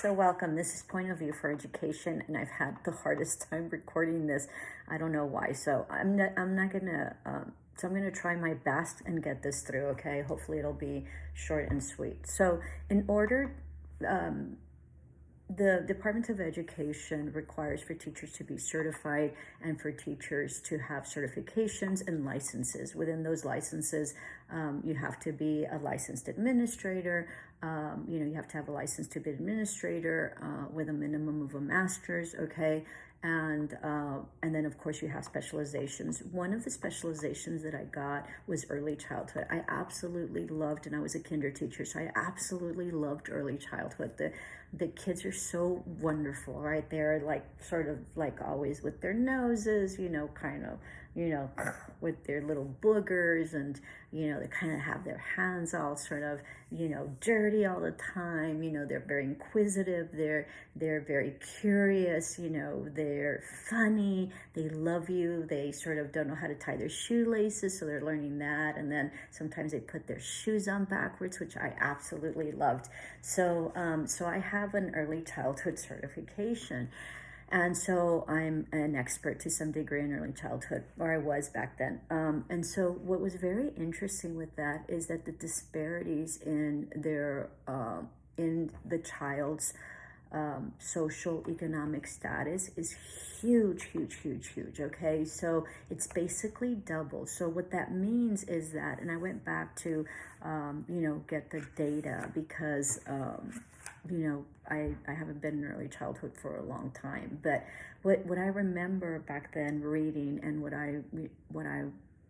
So welcome. This is Point of View for Education, and I've had the hardest time recording this. I don't know why. So I'm not gonna. So I'm gonna try my best and get this through. Okay. Hopefully it'll be short and sweet. So in order, the Department of Education requires for teachers to be certified and for teachers to have certifications and licenses. Within those licenses, you have to be a licensed administrator. You have to have a license to be administrator with a minimum of a master's. Okay. And then of course you have specializations. One of the specializations that I got was early childhood. I absolutely loved, and I was a kinder teacher, so I absolutely loved early childhood. The kids are so wonderful, right? They're like sort of like always with their noses, kind of, with their little boogers, and they kind of have their hands all sort of, dirty all the time. They're very inquisitive, they're very curious, they're funny, they love you, they sort of don't know how to tie their shoelaces, so they're learning that, and then sometimes they put their shoes on backwards, which I absolutely loved. So I have an early childhood certification. And so I'm an expert to some degree in early childhood, or I was back then. And so what was very interesting with that is that the disparities in in the child's social economic status is huge, huge, huge, huge. Okay, so it's basically double. So what that means is that, and I went back to, get the data because, I haven't been in early childhood for a long time. But what I remember back then reading, and what I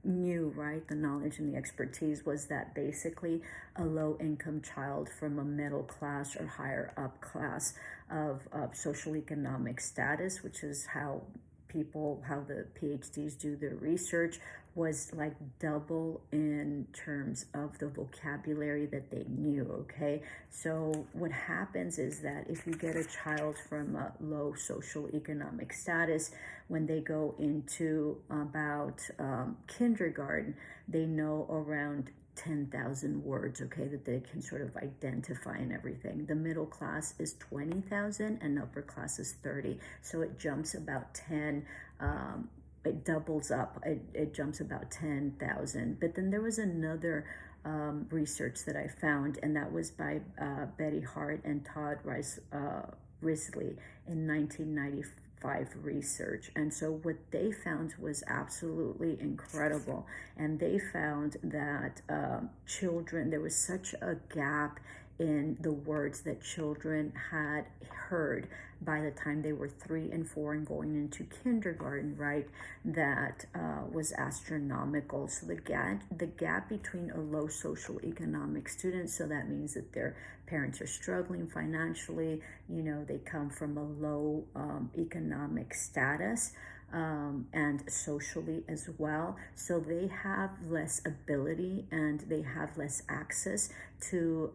knew, right, the knowledge and the expertise, was that basically a low income child from a middle class or higher up class of social economic status, which is how the PhDs do their research, was like double in terms of the vocabulary that they knew. Okay, so what happens is that if you get a child from a low social economic status, when they go into about kindergarten, they know around 10,000 words, okay, that they can sort of identify and everything. The middle class is 20,000 and upper class is 30. So it jumps about 10, it doubles up, it jumps about 10,000. But then there was another research that I found, and that was by Betty Hart and Todd Risley in 1995 research. And so what they found was absolutely incredible. And they found that there was such a gap in the words that children had heard by the time they were 3 and 4 and going into kindergarten, right? That was astronomical. So the gap between a low social economic student, so that means that their parents are struggling financially, they come from a low economic status, and socially as well. So they have less ability and they have less access to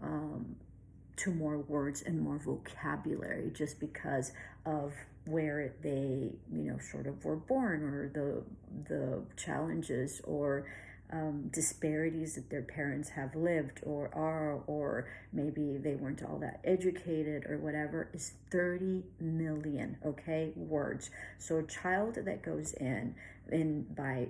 more words and more vocabulary, just because of where they sort of were born, or the challenges or disparities that their parents have lived or are, or maybe they weren't all that educated or whatever, is 30 million, okay, words. So a child that goes in by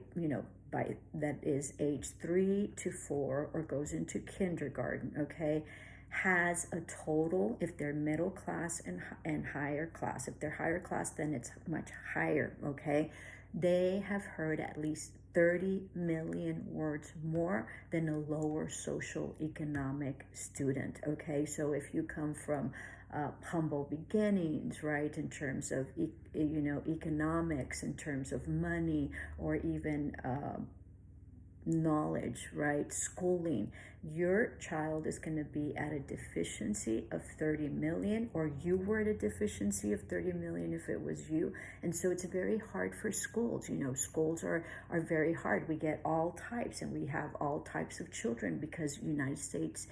that is age 3 to 4 or goes into kindergarten, okay, has a total, if they're middle class and higher class, if they're higher class, then it's much higher, okay, they have heard at least 30 million words more than a lower social economic student. Okay, so if you come from humble beginnings, right, in terms of economics, in terms of money, or even knowledge, right, schooling, your child is going to be at a deficiency of 30 million, or you were at a deficiency of 30 million if it was you. And so it's very hard for schools. Schools are very hard. We get all types, and we have all types of children, because the United States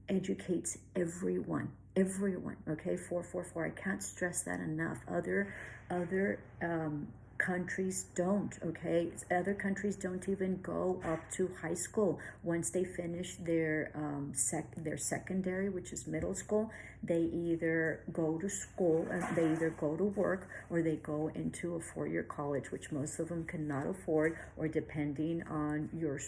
educates everyone, okay, 444. I can't stress that enough. Other countries don't, okay? Other countries don't even go up to high school. Once they finish their their secondary, which is middle school, they either go to school, they either go to work, or they go into a four-year college, which most of them cannot afford, or depending on your,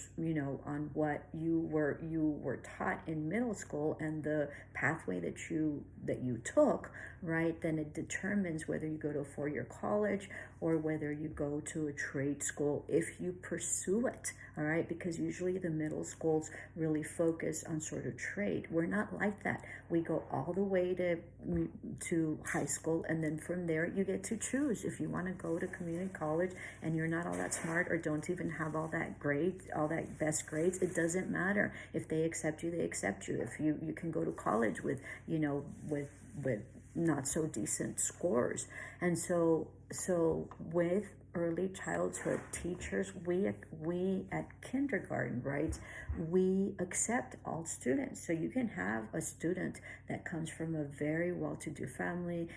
on what you were taught in middle school and the pathway that you took, right? Then it determines whether you go to a four-year college or whether you go to a trade school if you pursue it, all right? Because usually the middle schools really focus on sort of trade. We're not like that. We go all the way to high school, and then from there you get to choose if you want to go to community college and you're not all that smart or don't even have all that best grades. It doesn't matter. If they accept you, they accept you. If you can go to college with with not so decent scores. And so with early childhood teachers, we at kindergarten, right, we accept all students. So you can have a student that comes from a very well-to-do family,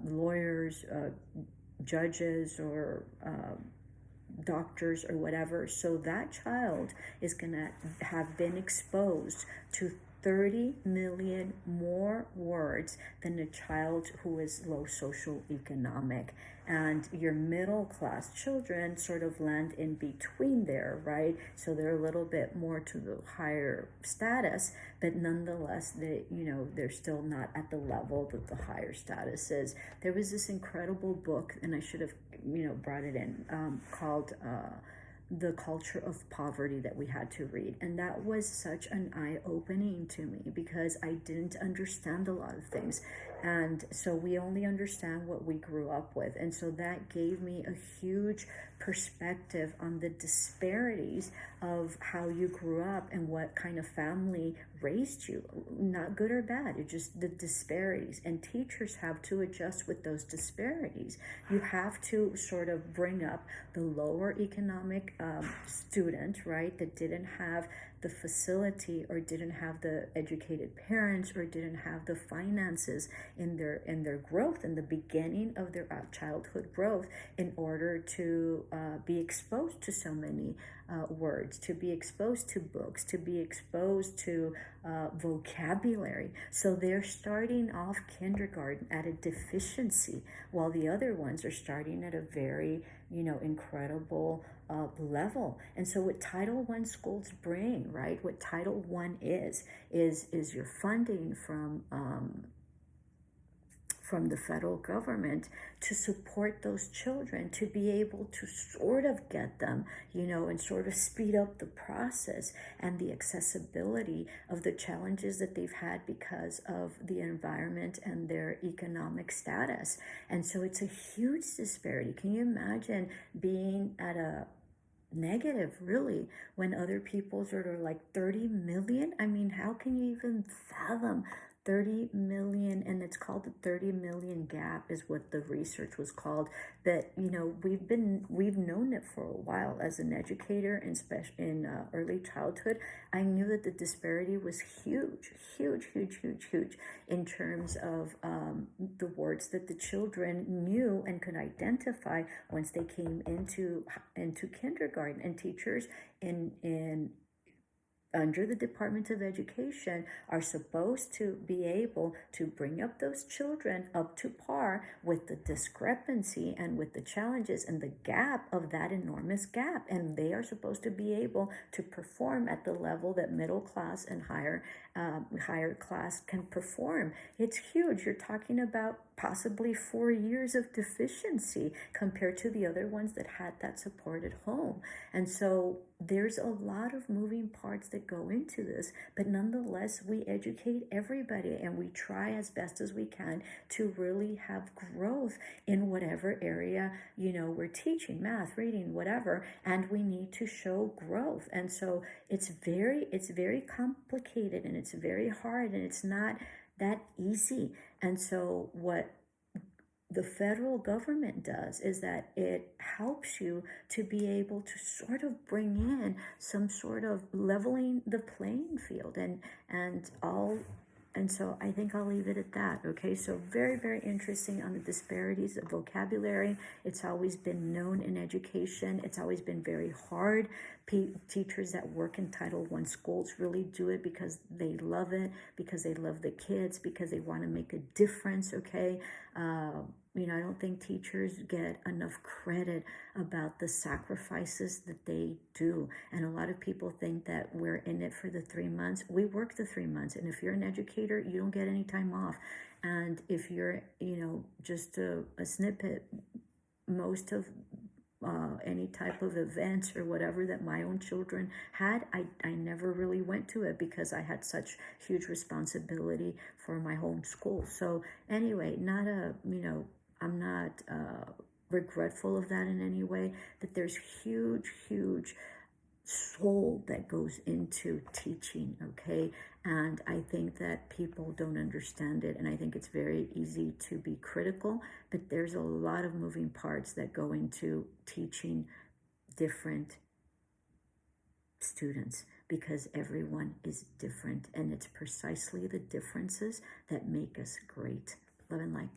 lawyers, judges, or doctors, or whatever. So that child is going to have been exposed to 30 million more words than a child who is low socioeconomic. And your middle class children sort of land in between there, right? So they're a little bit more to the higher status, but nonetheless, they're still not at the level that the higher status is. There was this incredible book, and I should have, brought it in, called The Culture of Poverty, that we had to read. And that was such an eye-opening to me because I didn't understand a lot of things. And so we only understand what we grew up with. And so that gave me a huge perspective on the disparities of how you grew up and what kind of family raised you. Not good or bad, it's just the disparities. And teachers have to adjust with those disparities. You have to sort of bring up the lower economic student, right, that didn't have the facility or didn't have the educated parents or didn't have the finances in their growth, in the beginning of their childhood growth, in order to be exposed to so many words, to be exposed to books, to be exposed to vocabulary. So they're starting off kindergarten at a deficiency, while the other ones are starting at a very, incredible level. And so what Title I schools bring, right, what Title I is your funding from the federal government to support those children, to be able to sort of get them, and sort of speed up the process and the accessibility of the challenges that they've had because of the environment and their economic status. And so it's a huge disparity. Can you imagine being at a negative, really, when other people sort of like 30 million? I mean, how can you even fathom 30 million? And it's called the 30 million gap is what the research was called. That we've known it for a while. As an educator in early childhood, I knew that the disparity was huge in terms of the words that the children knew and could identify once they came into kindergarten. And teachers in under the Department of Education are supposed to be able to bring up those children up to par with the discrepancy and with the challenges and the gap of that enormous gap. And they are supposed to be able to perform at the level that middle class and higher class can perform. It's huge. You're talking about possibly 4 years of deficiency compared to the other ones that had that support at home. And so there's a lot of moving parts that go into this, but nonetheless, we educate everybody and we try as best as we can to really have growth in whatever area, we're teaching, math, reading, whatever, and we need to show growth. And so it's very complicated, and it's very hard, and it's not that easy. And so what the federal government does is that it helps you to be able to sort of bring in some sort of leveling the playing field, and all And so I think I'll leave it at that. Okay, so very, very interesting on the disparities of vocabulary. It's always been known in education. It's always been very hard. Teachers that work in Title I schools really do it because they love it, because they love the kids, because they want to make a difference. Okay, I don't think teachers get enough credit about the sacrifices that they do. And a lot of people think that we're in it for the 3 months. We work the 3 months. And if you're an educator, you don't get any time off. And if you're, just a snippet, most of any type of events or whatever that my own children had, I never really went to it because I had such huge responsibility for my home school. So anyway, I'm not regretful of that in any way, but there's huge soul that goes into teaching, okay? And I think that people don't understand it, and I think it's very easy to be critical, but there's a lot of moving parts that go into teaching different students because everyone is different, and it's precisely the differences that make us great. Love and light.